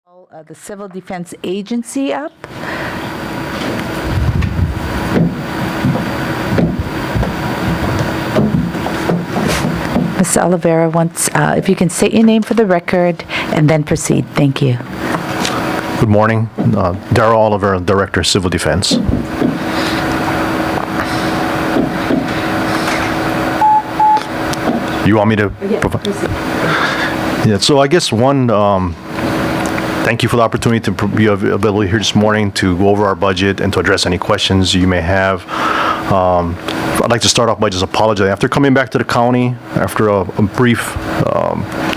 The Civil Defense Agency up. Ms. Oliveira wants, if you can state your name for the record and then proceed. Thank you. Good morning. Darrell Oliver, Director of Civil Defense. You want me to provide? Yeah, so I guess thank you for the opportunity to be available here this morning to go over our budget and to address any questions you may have. I'd like to start off by just apologizing. After coming back to the county, after a brief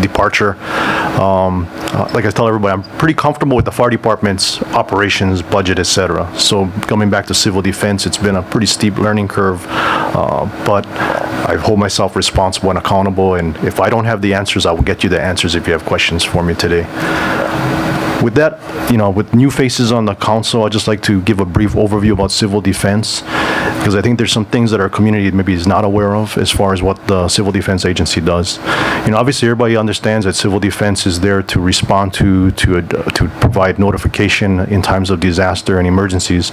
departure, like I tell everybody, I'm pretty comfortable with the fire department's operations, budget, etc. So coming back to civil defense, it's been a pretty steep learning curve, but I hold myself responsible and accountable, and if I don't have the answers, I will get you the answers if you have questions for me today. With that, with new faces on the council, I'd just like to give a brief overview about civil defense, because I think there's some things that our community maybe is not aware of as far as what the Civil Defense Agency does. Obviously everybody understands that civil defense is there to respond to provide notification in times of disaster and emergencies,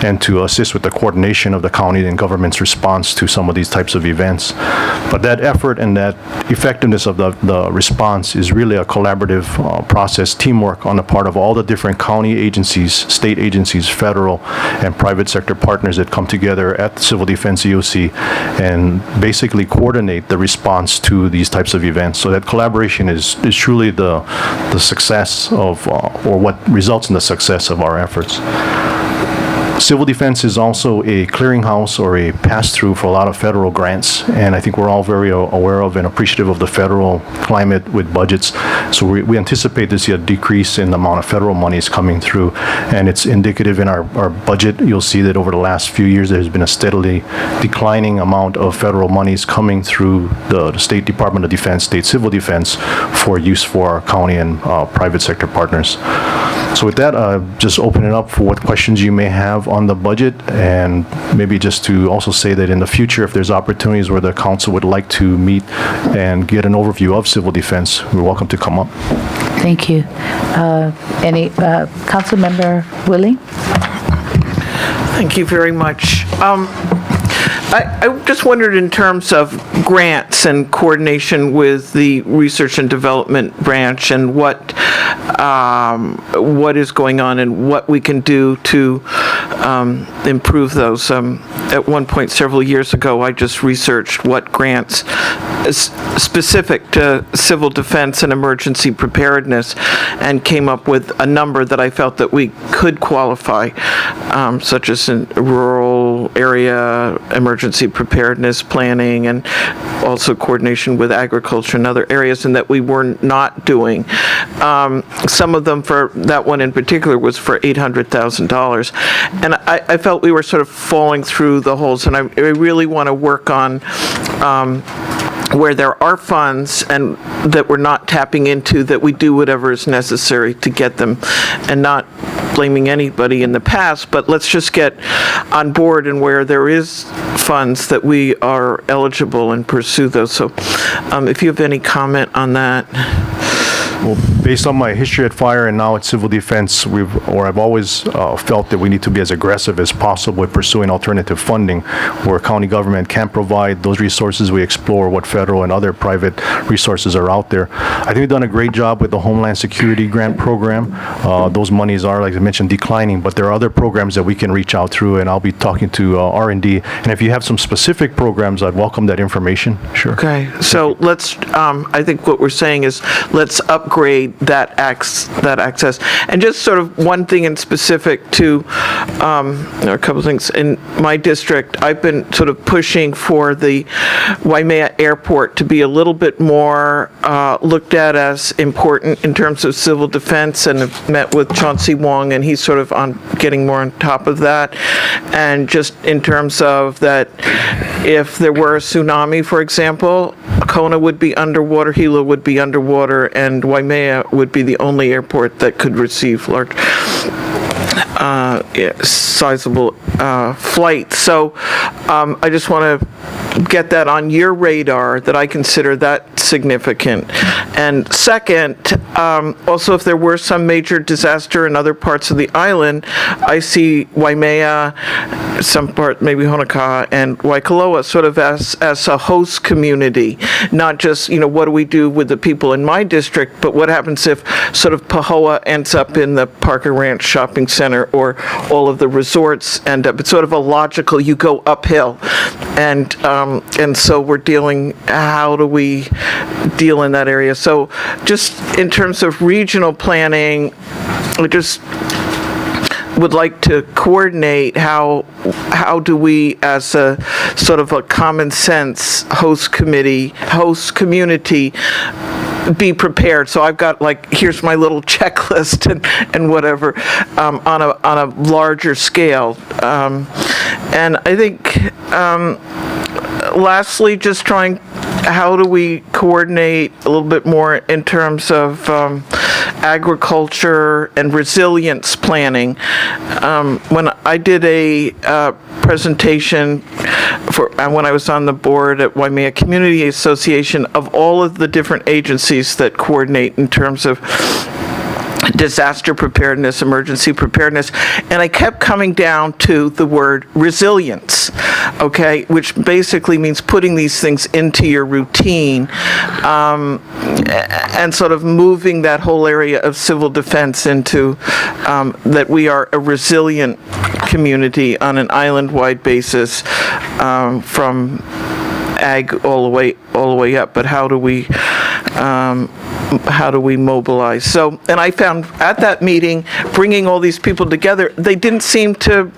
and to assist with the coordination of the county and government's response to some of these types of events. But that effort and that effectiveness of the response is really a collaborative process, teamwork on the part of all the different county agencies, state agencies, federal and private sector partners that come together at the Civil Defense EOC and basically coordinate the response to these types of events. So that collaboration is truly the success of, or what results in the success of our efforts. Civil defense is also a clearinghouse or a pass-through for a lot of federal grants, and I think we're all very aware of and appreciative of the federal climate with budgets. So we anticipate to see a decrease in the amount of federal monies coming through, and it's indicative in our budget. You'll see that over the last few years there's been a steadily declining amount of federal monies coming through the State Department of Defense, State Civil Defense, for use for our county and private sector partners. So with that, just open it up for what questions you may have on the budget, and maybe just to also say that in the future, if there's opportunities where the council would like to meet and get an overview of civil defense, we're welcome to come up. Thank you. Any council member Willie? Thank you very much. I just wondered, in terms of grants and coordination with the research and development branch, and what is going on and what we can do to improve those. At one point several years ago, I just researched what grants specific to civil defense and emergency preparedness, and came up with a number that I felt that we could qualify, such as in rural area emergency preparedness planning, and also coordination with agriculture and other areas, and that we were not doing. Some of them, for that one in particular, was for $800,000. And I felt we were sort of falling through the holes, and I really want to work on where there are funds and that we're not tapping into, that we do whatever is necessary to get them, and not blaming anybody in the past, but let's just get on board, and where there is funds that we are eligible, and pursue those. So if you have any comment on that. Well, based on my history at fire and now at civil defense, I've always felt that we need to be as aggressive as possible with pursuing alternative funding where county government can provide those resources. We explore what federal and other private resources are out there. I think we've done a great job with the Homeland Security Grant Program. Those monies are, like I mentioned, declining, but there are other programs that we can reach out through, and I'll be talking to R&D. And if you have some specific programs, I'd welcome that information. Sure. Okay, so let's, I think what we're saying is, let's upgrade that access. And just sort of one thing in specific to, a couple things. In my district, I've been sort of pushing for the Waimea Airport to be a little bit more looked at as important in terms of civil defense, and have met with Chauncey Wong, and he's sort of getting more on top of that. And just in terms of that, if there were a tsunami, for example, Kona would be underwater, Hilo would be underwater, and Waimea would be the only airport that could receive large, sizable flights. So I just want to get that on your radar, that I consider that significant. And second, also if there were some major disaster in other parts of the island, I see Waimea, some part, maybe Honokaa, and Waikoloa sort of as a host community, not just, what do we do with the people in my district, but what happens if sort of Pahoa ends up in the Parker Ranch Shopping Center, or all of the resorts end up. It's sort of a logical, you go uphill. And so we're dealing, how do we deal in that area? So just in terms of regional planning, I just would like to coordinate how do we, as a sort of a common sense host community, be prepared. So I've got here's my little checklist and whatever, on a larger scale. And I think, lastly, just how do we coordinate a little bit more in terms of agriculture and resilience planning? When I did a presentation when I was on the board at Waimea Community Association, of all of the different agencies that coordinate in terms of disaster preparedness, emergency preparedness, and I kept coming down to the word resilience, okay, which basically means putting these things into your routine, and sort of moving that whole area of civil defense into that we are a resilient community on an island-wide basis, from ag all the way up. But how do we mobilize? So, and I found at that meeting, bringing all these people together, they didn't seem to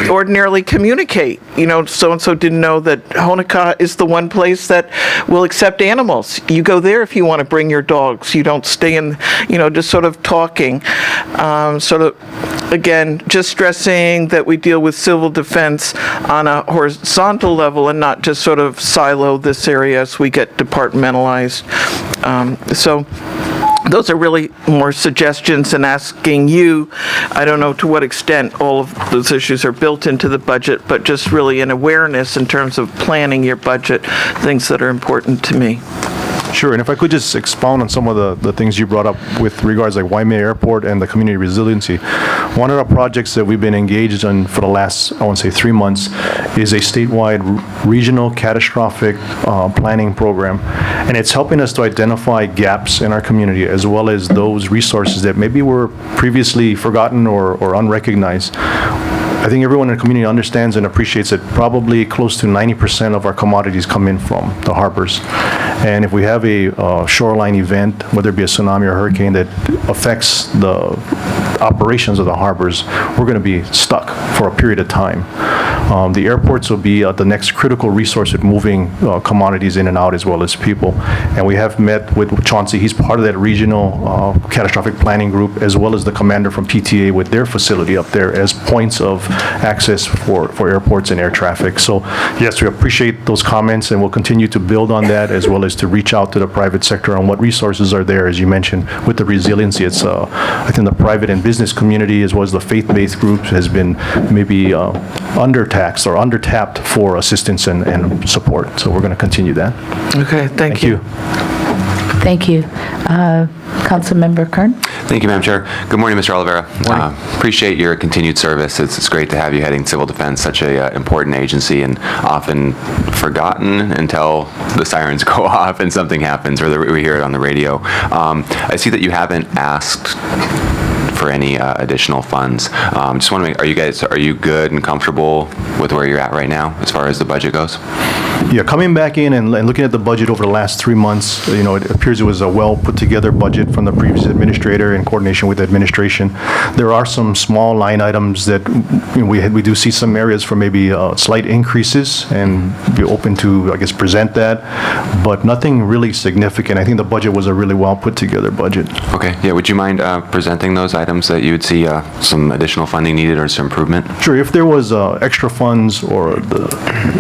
ordinarily communicate. So-and-so didn't know that Honokaa is the one place that will accept animals. You go there if you want to bring your dogs. You don't stay in, just sort of talking. Sort of, again, just stressing that we deal with civil defense on a horizontal level and not just sort of silo this area as we get departmentalized. So those are really more suggestions, and asking you, I don't know to what extent all of those issues are built into the budget, but just really an awareness in terms of planning your budget, things that are important to me. Sure, and if I could just expound on some of the things you brought up with regards like Waimea Airport and the community resiliency. One of the projects that we've been engaged in for the last, I want to say 3 months, is a statewide regional catastrophic planning program. And it's helping us to identify gaps in our community, as well as those resources that maybe were previously forgotten or unrecognized. I think everyone in the community understands and appreciates that probably close to 90% of our commodities come in from the harbors. And if we have a shoreline event, whether it be a tsunami or hurricane that affects the operations of the harbors, we're going to be stuck for a period of time. The airports will be the next critical resource at moving commodities in and out, as well as people. And we have met with Chauncey. He's part of that regional catastrophic planning group, as well as the commander from PTA with their facility up there as points of access for airports and air traffic. So yes, we appreciate those comments, and we'll continue to build on that, as well as to reach out to the private sector on what resources are there. As you mentioned, with the resiliency, it's I think the private and business community, as well as the faith-based groups, has been maybe undertaxed or undertapped for assistance and support. So we're going to continue that. Okay, thank you. Thank you. Councilmember Kern? Thank you, Madam Chair. Good morning, Mr. Oliveira. Appreciate your continued service. It's great to have you heading civil defense, such a important agency, and often forgotten until the sirens go off and something happens, or we hear it on the radio. I see that you haven't asked for any additional funds. Just want to make, are you good and comfortable with where you're at right now as far as the budget goes? Yeah, coming back in and looking at the budget over the last 3 months, it appears it was a well put together budget from the previous administrator in coordination with the administration. There are some small line items that we do see some areas for maybe slight increases, and be open to, I guess, present that, but nothing really significant. I think the budget was a really well put together budget. Okay, yeah, would you mind presenting those items items that you would see some additional funding needed or some improvement? Sure, if there was extra funds or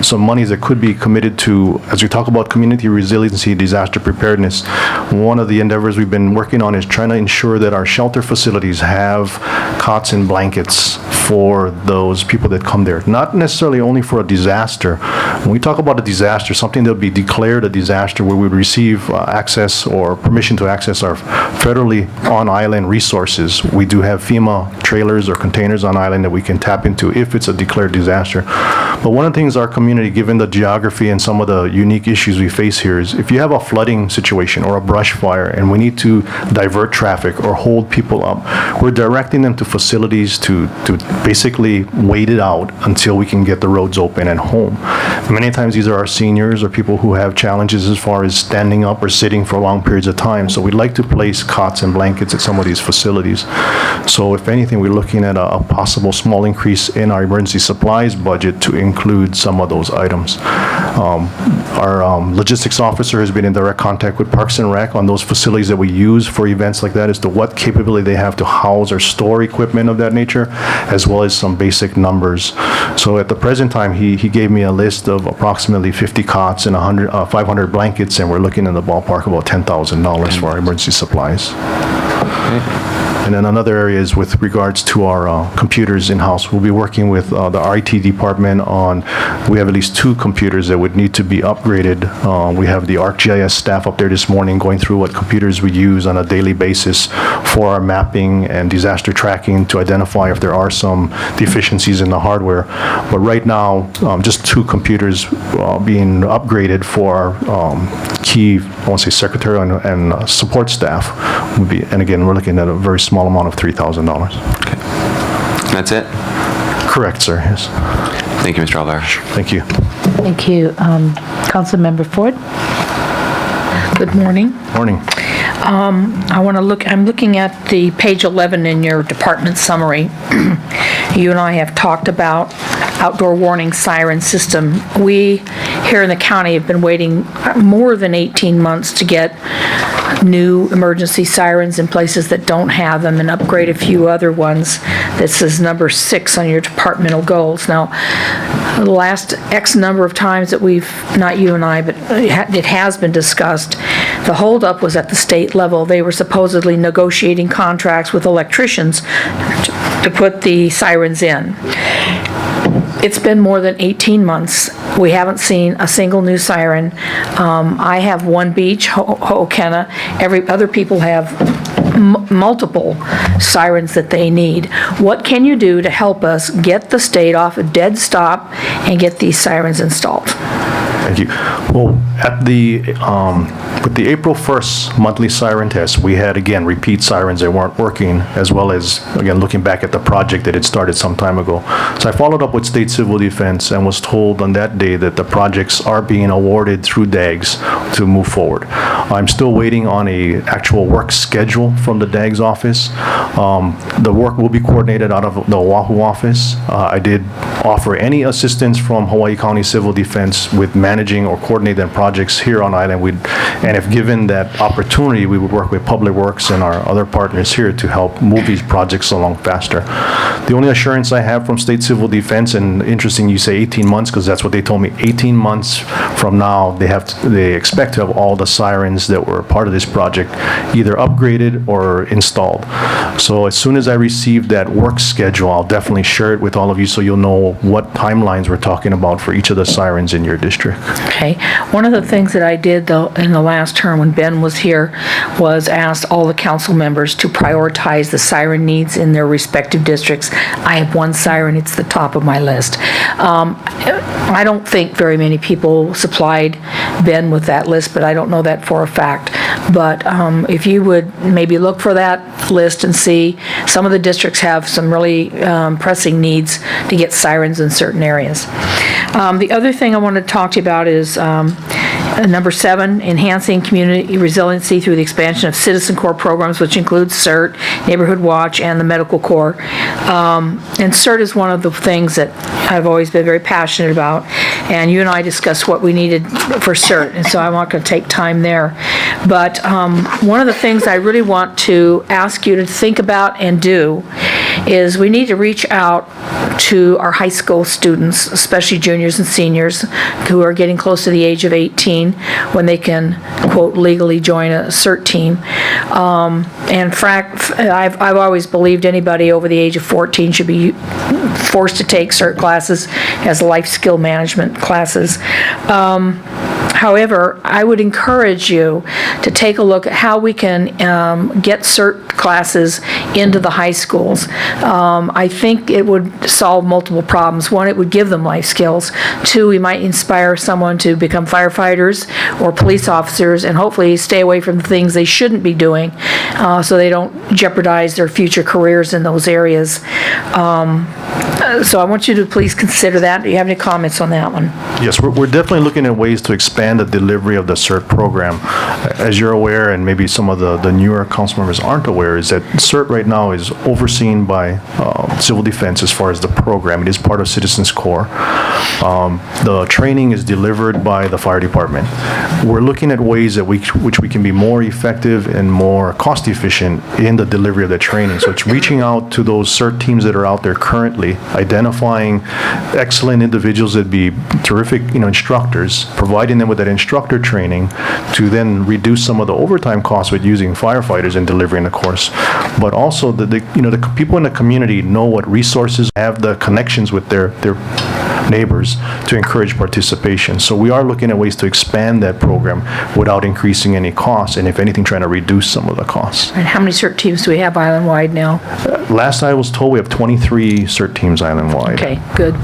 some monies that could be committed to, as we talk about community resiliency, disaster preparedness, one of the endeavors we've been working on is trying to ensure that our shelter facilities have cots and blankets for those people that come there. Not necessarily only for a disaster. When we talk about a disaster, something that would be declared a disaster where we would receive access or permission to access our federally on-island resources. We do have FEMA trailers or containers on island that we can tap into if it's a declared disaster. But one of the things our community, given the geography and some of the unique issues we face here, is if you have a flooding situation or a brush fire and we need to divert traffic or hold people up, we're directing them to facilities to basically wait it out until we can get the roads open and home. Many times these are our seniors or people who have challenges as far as standing up or sitting for long periods of time. So we'd like to place cots and blankets at some of these facilities. So if anything, we're looking at a possible small increase in our emergency supplies budget to include some of those items. Our logistics officer has been in direct contact with Parks and Rec on those facilities that we use for events like that as to what capability they have to house or store equipment of that nature, as well as some basic numbers. So at the present time, he gave me a list of approximately 50 cots and 500 blankets, and we're looking in the ballpark about $10,000 for our emergency supplies. And then another area is with regards to our computers in-house. We'll be working with the IT department on, we have at least 2 computers that would need to be upgraded. We have the ArcGIS staff up there this morning going through what computers we use on a daily basis for our mapping and disaster tracking to identify if there are some deficiencies in the hardware. But right now, just 2 computers being upgraded for our key, I want to say secretarial and support staff would be, and again, we're looking at a very small amount of $3,000. Okay. That's it? Correct, sir, yes. Thank you, Mr. Alvaro. Thank you. Thank you. Councilmember Ford? Good morning. Morning. I'm looking at the page 11 in your department summary. You and I have talked about outdoor warning siren system. We here in the county have been waiting more than 18 months to get new emergency sirens in places that don't have them and upgrade a few other ones. This is number 6 on your departmental goals. Now, the last X number of times that we've, not you and I, but it has been discussed, the holdup was at the state level. They were supposedly negotiating contracts with electricians to put the sirens in. It's been more than 18 months. We haven't seen a single new siren. I have one beach, Ho'okena. Other people have multiple sirens that they need. What can you do to help us get the state off a dead stop and get these sirens installed? Thank you. Well, at with the April 1st monthly siren test, we had, again, repeat sirens that weren't working, as well as, again, looking back at the project that had started some time ago. So I followed up with State Civil Defense and was told on that day that the projects are being awarded through DAGS to move forward. I'm still waiting on a actual work schedule from the DAGS office. The work will be coordinated out of the Oahu office. I did offer any assistance from Hawaii County Civil Defense with managing or coordinating projects here on island. And if given that opportunity, we would work with Public Works and our other partners here to help move these projects along faster. The only assurance I have from State Civil Defense, and interesting you say 18 months, because that's what they told me, 18 months from now, they expect to have all the sirens that were part of this project either upgraded or installed. So as soon as I receive that work schedule, I'll definitely share it with all of you so you'll know what timelines we're talking about for each of the sirens in your district. Okay. One of the things that I did, though, in the last term when Ben was here, was asked all the council members to prioritize the siren needs in their respective districts. I have one siren. It's the top of my list. I don't think very many people supplied Ben with that list, but I don't know that for a fact. But if you would maybe look for that list and see, some of the districts have some really pressing needs to get sirens in certain areas. The other thing I want to talk to you about is Number 7, enhancing community resiliency through the expansion of Citizen Corps programs, which includes CERT, Neighborhood Watch, and the Medical Corps. And CERT is one of the things that I've always been very passionate about, and you and I discussed what we needed for CERT, and so I'm not going to take time there. But one of the things I really want to ask you to think about and do is we need to reach out to our high school students, especially juniors and seniors, who are getting close to the age of 18 when they can, quote, legally join a CERT team. And I've always believed anybody over the age of 14 should be forced to take CERT classes as life skill management classes. However, I would encourage you to take a look at how we can get CERT classes into the high schools. I think it would solve multiple problems. One, it would give them life skills. Two, we might inspire someone to become firefighters or police officers and hopefully stay away from the things they shouldn't be doing so they don't jeopardize their future careers in those areas. So I want you to please consider that. Do you have any comments on that one? Yes, we're definitely looking at ways to expand the delivery of the CERT program. As you're aware, and maybe some of the newer council members aren't aware, is that CERT right now is overseen by Civil Defense as far as the program. It is part of Citizens Corps. The training is delivered by the fire department. We're looking at ways that which we can be more effective and more cost efficient in the delivery of the training. So it's reaching out to those CERT teams that are out there currently, identifying excellent individuals that be terrific, instructors, providing them with that instructor training to then reduce some of the overtime costs with using firefighters in delivering the course. But also the people in the community know what resources have the connections with their neighbors to encourage participation. So we are looking at ways to expand that program without increasing any costs, and if anything, trying to reduce some of the costs. And how many CERT teams do we have island-wide now? Last I was told, we have 23 CERT teams island-wide. Okay, good.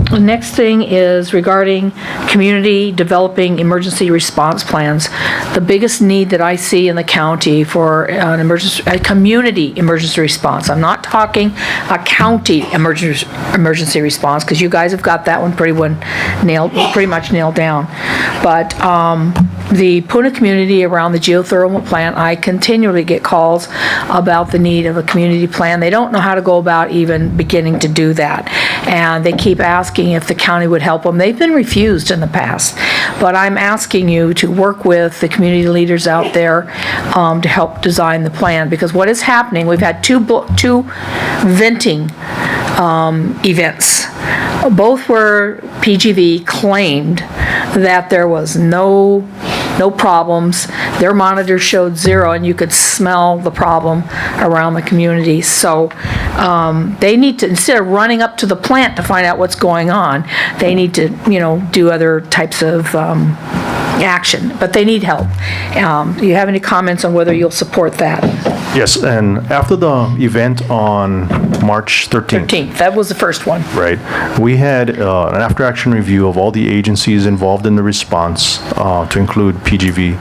The next thing is regarding community developing emergency response plans. The biggest need that I see in the county for a community emergency response. I'm not talking a county emergency response, because you guys have got that one pretty much nailed down. But the Puna community around the geothermal plant, I continually get calls about the need of a community plan. They don't know how to go about even beginning to do that. And they keep asking if the county would help them. They've been refused in the past. But I'm asking you to work with the community leaders out there to help design the plan. Because what is happening, we've had two venting events. Both where PGV claimed that there was no problems. Their monitors showed 0, and you could smell the problem around the community. So they need to, instead of running up to the plant to find out what's going on, they need to, do other types of action, but they need help. Do you have any comments on whether you'll support that? Yes, and after the event on March 13th. That was the first one. Right. We had an after-action review of all the agencies involved in the response, to include PGV,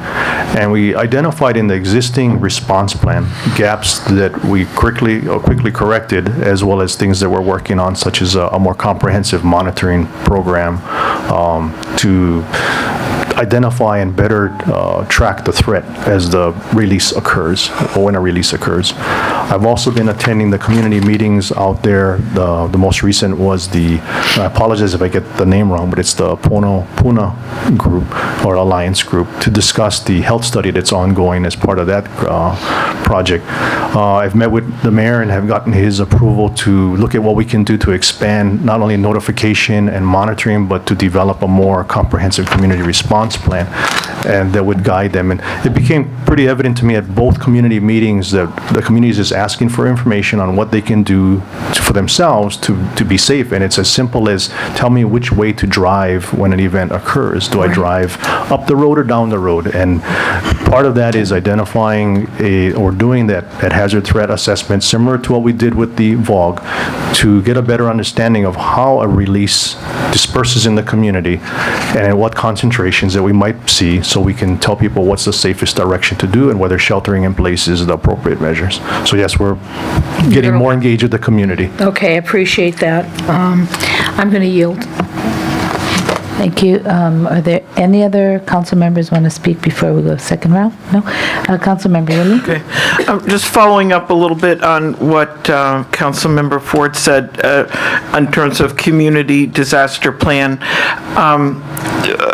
and we identified in the existing response plan gaps that we quickly corrected, as well as things that we're working on, such as a more comprehensive monitoring program to identify and better track the threat as the release occurs, or when a release occurs. I've also been attending the community meetings out there. The most recent was I apologize if I get the name wrong, but it's the Puna group or alliance group, to discuss the health study that's ongoing as part of that project. I've met with the mayor and have gotten his approval to look at what we can do to expand not only notification and monitoring, but to develop a more comprehensive community response plan, and that would guide them. And it became pretty evident to me at both community meetings that the community is asking for information on what they can do for themselves to be safe. And it's as simple as, tell me which way to drive when an event occurs. Do I drive up the road or down the road? And part of that is identifying or doing that hazard threat assessment, similar to what we did with the VOG, to get a better understanding of how a release disperses in the community and at what concentrations that we might see, so we can tell people what's the safest direction to do and whether sheltering in place is the appropriate measures. So yes, we're getting more engaged with the community. Okay, I appreciate that. I'm going to yield. Thank you. Are there any other council members want to speak before we go second round? No? Councilmember Lilly? Okay. Just following up a little bit on what Councilmember Ford said in terms of community disaster plan.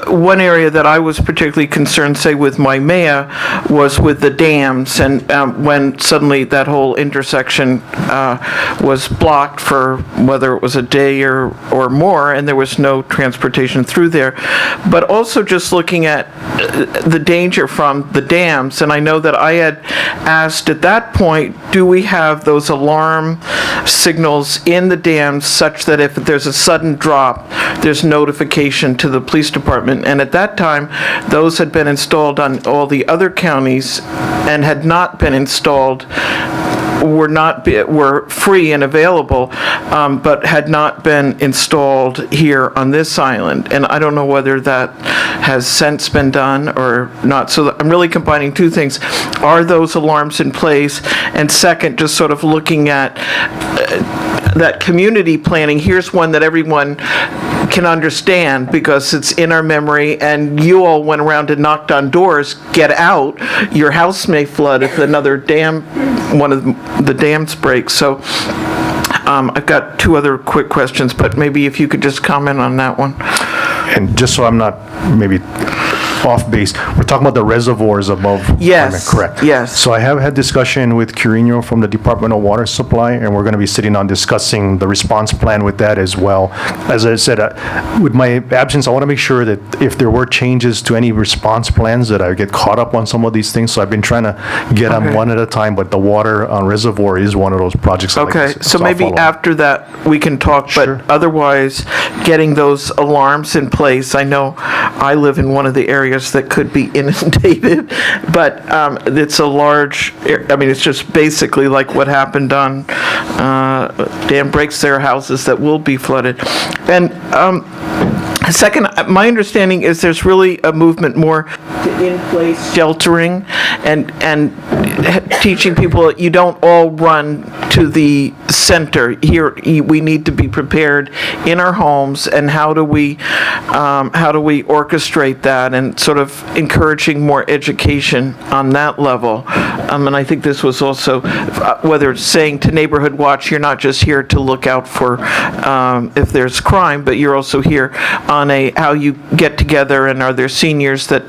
One area that I was particularly concerned, say, with Waimea, was with the dams, and when suddenly that whole intersection was blocked for whether it was a day or more, and there was no transportation through there. But also just looking at the danger from the dams, and I know that I had asked at that point, do we have those alarm signals in the dams such that if there's a sudden drop, there's notification to the police department? And at that time, those had been installed on all the other counties and had not been installed, were free and available, but had not been installed here on this island. And I don't know whether that has since been done or not. So I'm really combining two things. Are those alarms in place? And second, just sort of looking at that community planning. Here's one that everyone can understand because it's in our memory, and you all went around and knocked on doors. Get out. Your house may flood if another dam, one of the dams breaks. So I've got two other quick questions, but maybe if you could just comment on that one. And just so I'm not maybe off base, we're talking about the reservoirs above. Yes, Correct. yes. So I have had discussion with Quirino from the Department of Water Supply, and we're going to be sitting on discussing the response plan with that as well. As I said, with my absence, I want to make sure that if there were changes to any response plans, that I get caught up on some of these things. So I've been trying to get them Okay. one at a time, but the water reservoir is one of those projects. Okay, so I'll maybe follow up. after that, we can talk, Sure. but otherwise, getting those alarms in place. I know I live in one of the areas that could be inundated, but it's a large, I mean, it's just basically like what happened on dam breaks, there are houses that will be flooded. And second, my understanding is there's really a movement more to in-place sheltering and teaching people that you don't all run to the center. Here, we need to be prepared in our homes, and how do we orchestrate that, and sort of encouraging more education on that level. And I think this was also, whether it's saying to Neighborhood Watch, you're not just here to look out for if there's crime, but you're also here on how you get together, and are there seniors that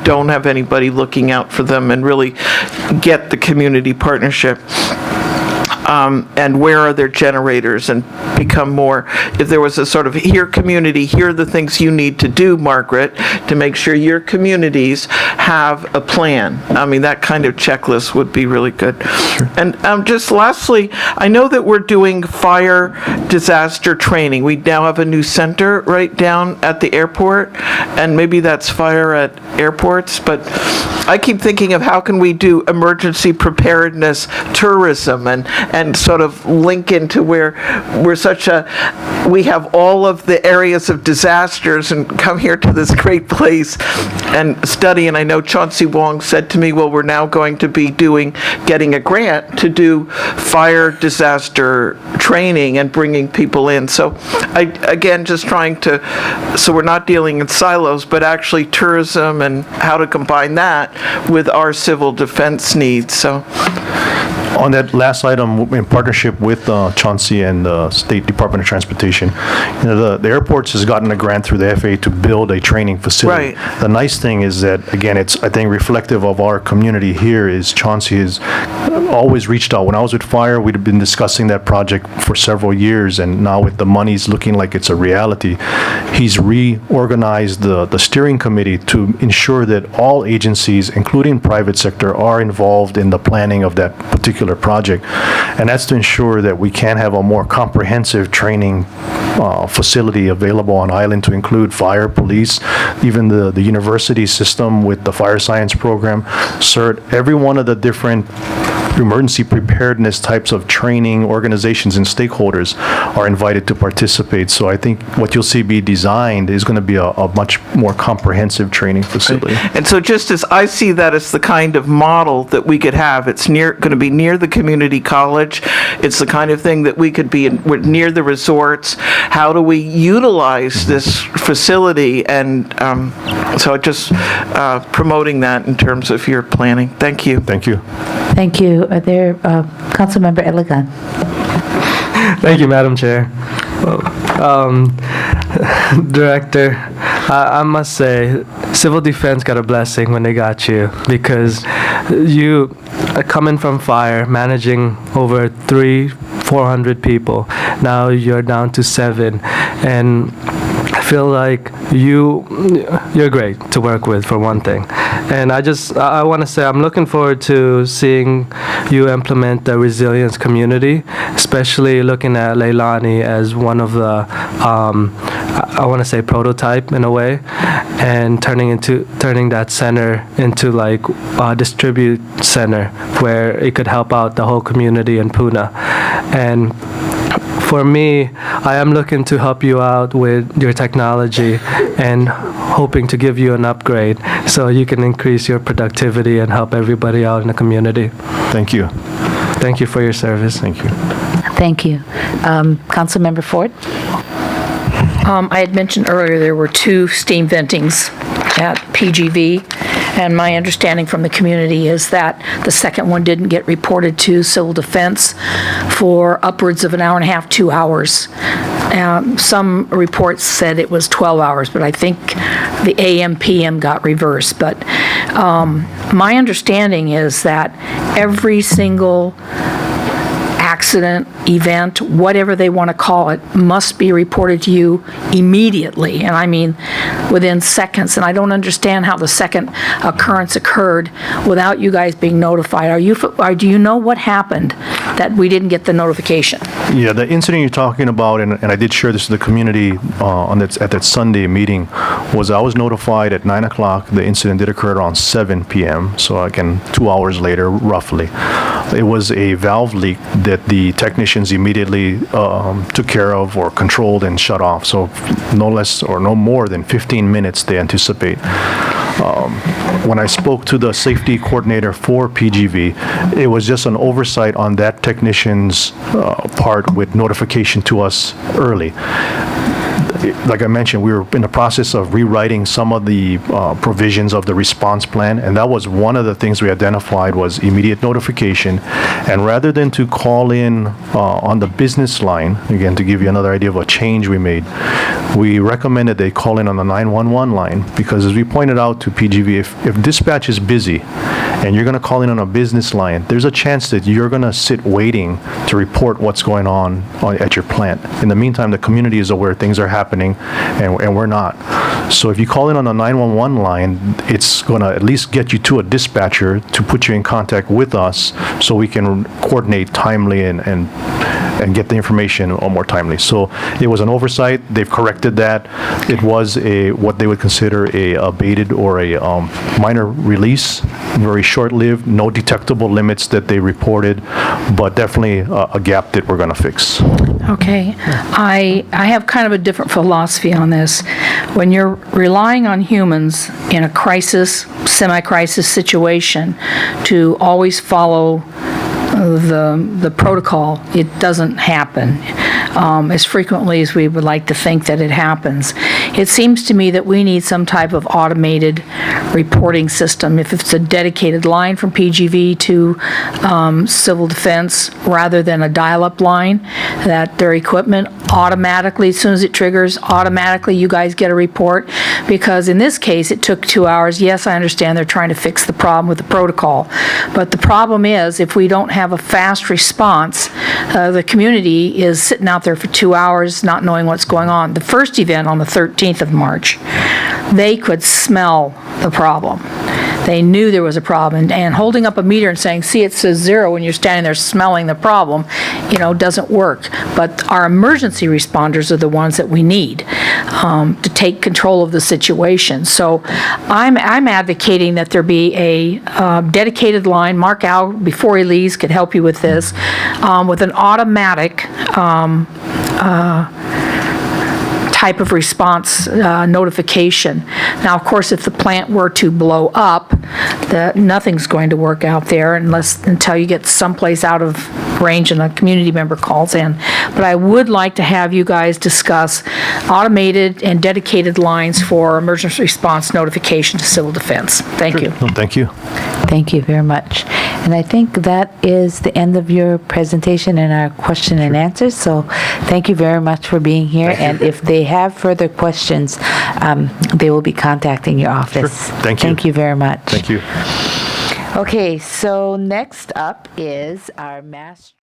don't have anybody looking out for them, and really get the community partnership. And where are their generators, and become more, if there was a sort of, here community, here are the things you need to do, Margaret, to make sure your communities have a plan. I mean, that kind of checklist would be really good. Sure. And just lastly, I know that we're doing fire disaster training. We now have a new center right down at the airport, and maybe that's fire at airports, but I keep thinking of how can we do emergency preparedness tourism, and sort of link into where we have all of the areas of disasters, and come here to this great place and study. And I know Chauncey Wong said to me, well, we're now going to be getting a grant to do fire disaster training and bringing people in. So again, just trying to, so we're not dealing in silos, but actually tourism and how to combine that with our civil defense needs. So On that last item, in partnership with Chauncey and the State Department of Transportation, the airports has gotten a grant through the FAA to build a training facility. Right. The nice thing is that, again, it's, I think, reflective of our community here, is Chauncey has always reached out. When I was with Fire, we'd been discussing that project for several years, and now with the monies looking like it's a reality, he's reorganized the steering committee to ensure that all agencies, including private sector, are involved in the planning of that particular project. And that's to ensure that we can have a more comprehensive training facility available on island, to include fire, police, even the university system with the fire science program, CERT, every one of the different emergency preparedness types of training organizations and stakeholders are invited to participate. So I think what you'll see be designed is going to be a much more comprehensive training facility. And so just as I see that as the kind of model that we could have, it's going to be near the community college. It's the kind of thing that we could be we're near the resorts. How do we utilize this facility? And so just promoting that in terms of your planning. Thank you. Thank you. Thank you. Are there, Councilmember Elegant? Thank you, Madam Chair. Director, I must say, Civil Defense got a blessing when they got you, because you, coming from fire, managing over 400 people, now you're down to 7, and I feel like you're great to work with, for one thing. And I want to say I'm looking forward to seeing you implement the resilience community, especially looking at Leilani as one of the, I want to say prototype in a way, and turning that center into like a distribute center where it could help out the whole community in Puna. And for me, I am looking to help you out with your technology and hoping to give you an upgrade so you can increase your productivity and help everybody out in the community. Thank you. Thank you for your service. Thank you. Thank you. Councilmember Ford? I had mentioned earlier there were 2 steam ventings at PGV, and my understanding from the community is that the second one didn't get reported to Civil Defense for upwards of an hour and a half, 2 hours. Some reports said it was 12 hours, but I think the AM/PM got reversed. But my understanding is that every single accident, event, whatever they want to call it, must be reported to you immediately, and I mean within seconds. And I don't understand how the second occurrence occurred without you guys being notified. Do you know what happened that we didn't get the notification? Yeah, the incident you're talking about, and I did share this with the community at that Sunday meeting, was I was notified at 9 o'clock. The incident did occur around 7 p.m., so again, 2 hours later, roughly. It was a valve leak that the technicians immediately took care of or controlled and shut off. So no less or no more than 15 minutes they anticipate. When I spoke to the safety coordinator for PGV, it was just an oversight on that technician's part with notification to us early. Like I mentioned, we were in the process of rewriting some of the provisions of the response plan, and that was one of the things we identified was immediate notification. And rather than to call in on the business line, again, to give you another idea of a change we made, we recommended they call in on the 911 line, because as we pointed out to PGV, if dispatch is busy and you're going to call in on a business line, there's a chance that you're going to sit waiting to report what's going on at your plant. In the meantime, the community is aware things are happening, and we're not. So if you call in on the 911 line, it's going to at least get you to a dispatcher to put you in contact with us so we can coordinate timely and get the information more timely. So it was an oversight. They've corrected that. It was what they would consider a abated or a minor release, very short-lived, no detectable limits that they reported, but definitely a gap that we're going to fix. Okay. I have kind of a different philosophy on this. When you're relying on humans in a crisis, semi-crisis situation to always follow the protocol, it doesn't happen as frequently as we would like to think that it happens. It seems to me that we need some type of automated reporting system. If it's a dedicated line from PGV to Civil Defense rather than a dial-up line, that their equipment automatically, as soon as it triggers, automatically you guys get a report. Because in this case, it took 2 hours. Yes, I understand they're trying to fix the problem with the protocol. But the problem is, if we don't have a fast response, the community is sitting out there for 2 hours not knowing what's going on. The first event on the 13th of March, they could smell the problem. They knew there was a problem, and holding up a meter and saying, see, it says 0 when you're standing there smelling the problem, doesn't work. But our emergency responders are the ones that we need. to take control of the situation. So I'm advocating that there be a dedicated line. Mark Al, before he leaves, could help you with this, with an automatic type of response notification. Now, of course, if the plant were to blow up, nothing's going to work out there until you get someplace out of range and a community member calls in. But I would like to have you guys discuss automated and dedicated lines for emergency response notification to civil defense. Thank you. No, thank you. Thank you very much. And I think that is the end of your presentation and our question and answers. So thank you very much for being here. And if they have further questions, they will be contacting your office. Thank you. Thank you very much. Thank you. Okay, so next up is our master.